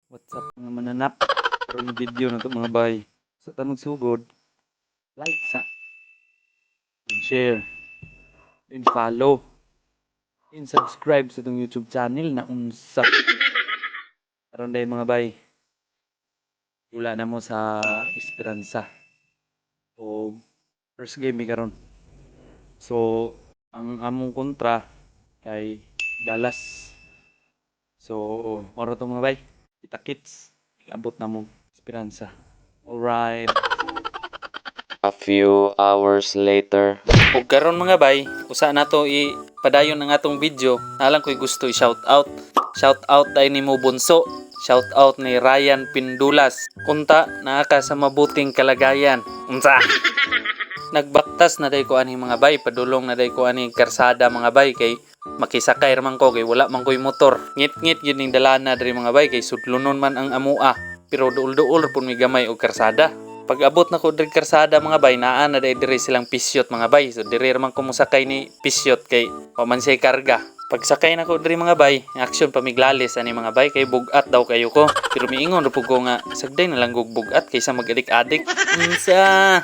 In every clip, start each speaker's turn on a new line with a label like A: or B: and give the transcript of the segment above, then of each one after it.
A: What's up mga mananap? Karon video na to mga bay. Sa tanong sugod, like sa, share, and follow, and subscribe sa itong YouTube channel na unsa. Karon dahil mga bay, wala na mo sa Esperanza. So, first game karon. So, ang among kontra kay Dallas. So, moro to mga bay. Kita kits. Abot na mo Esperanza. Alright.
B: A few hours later.
C: Ug karon mga bay, usa na to ipadayon ang atong video. Nalang ko'y gusto i-shout out. Shout out tay ni mo Bunso. Shout out ni Ryan Pindulas. Unta naa ka sa mabuting kalagayan. Unsa? Nagbaktas na day ko ani mga bay, padulong na day ko ani karsada mga bay kay makisakay raman ko kay wala man ko'y motor. Ngit-ngit yun ning dalana diri mga bay kay sudlunon man ang amua. Pero duol-duol pun mi gamay og karsada. Pag abot na ko diri karsada mga bay, naa na diri silang pisyot mga bay. So diri raman ko musakay ni pisyot kay paman siya karga. Pag sakay na ko diri mga bay, action pamiglalis ani mga bay kay bugat daw kayo ko. Pero miingon ra pud ko nga sagday na lang gug bugat kaysa mag-adik-adik. Unsa?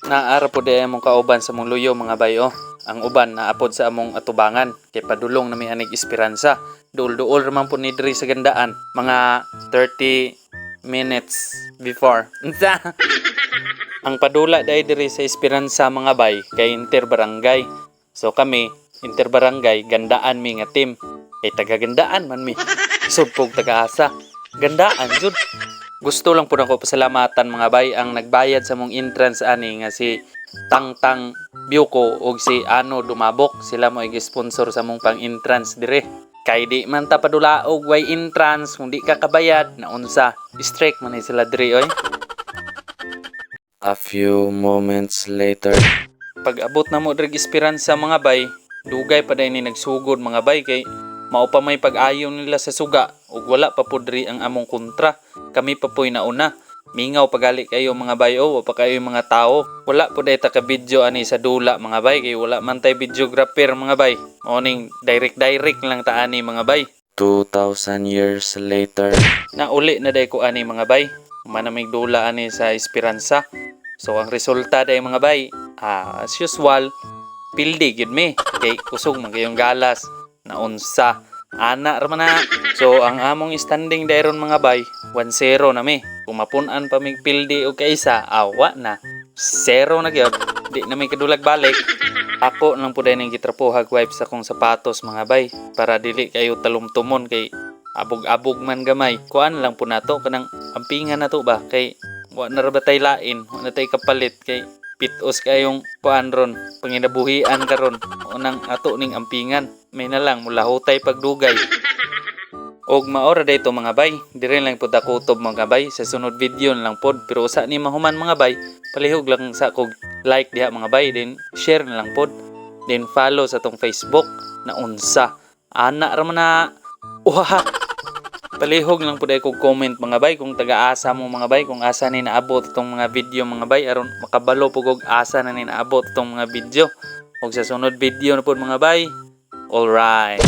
C: Naara po di among kauban sa mong luyo mga bay oh. Ang uban naapod sa among atubangan kay padulong na may anig Esperanza. Duol-duol raman po ni diri sa gandaan. Mga 30 minutes before. Unsa? Ang padula dai diri sa Esperanza mga bay kay interbarangay. So kami interbarangay gandaan mi nga team. Kay taga-gandaan man mi. Sudpog taga-asa. Gandaan jud. Gusto lang po ako pasalamatan mga bay ang nagbayad sa mong entrance ani nga si Tangtang Biuko og si Ano Dumabok. Sila mo i-sponsor sa mong pang-entrance dire. Kay di man ta padulaog way entrance kung di ka kabayad na unsa. Strike man sila dire oy.
B: A few moments later.
C: Pag abot na mo diri Esperanza mga bay, dugay pa day ni nagsugod mga bay kay mao pa may pag-ayo nila sa suga ug wala pa pud diri ang among kontra. Kami pa po'y nauna. Mingaw pagali kayo mga bay o pa kayo mga tao. Wala po day ta ka video ani sa dula mga bay kay wala man tay videographer mga bay. Morning direct lang ta ani mga bay.
B: 2,000 years later.
C: Nauli na day ko ani mga bay. Manamig dula ani sa Esperanza. So ang resulta day mga bay, as usual, pildi gid mi. Kay kusog man kayong galas na unsa. Ana raman na. So ang among standing dayron mga bay, 1-0 na mi. Kung mapunan pa mig pildi o kaisa, awa na. 0 na gyud. Di na may kadulag balik. Ako lang po dahil ng gitrapuhag wipe sa kong sapatos mga bay para dili kayo talumtumon kay abog-abog man gamay. Kuan lang po nato kanang ampingan na to ba kay wa na ra ba tay lain, wa na tay kapalit kay pitos kayong kuan ron panginabuhian karon unang ato ning ampingan may na lang mula hutay pagdugay. Og maora dayto mga bay, dire lang pud ako kutob mga bay sa sunod video na lang pod pero usa ni mahuman mga bay, palihog lang sa kog like diha mga bay then share na lang pod. Then follow sa tong Facebook na unsa. Ana ra man na. Uha. Palihog lang pud ay kog comment mga bay kung taga-asa mo mga bay kung asa ni naabot itong mga video mga bay aron makabalo pug og asa na ni naabot itong mga video. Og sa sunod video na pod mga bay. Alright.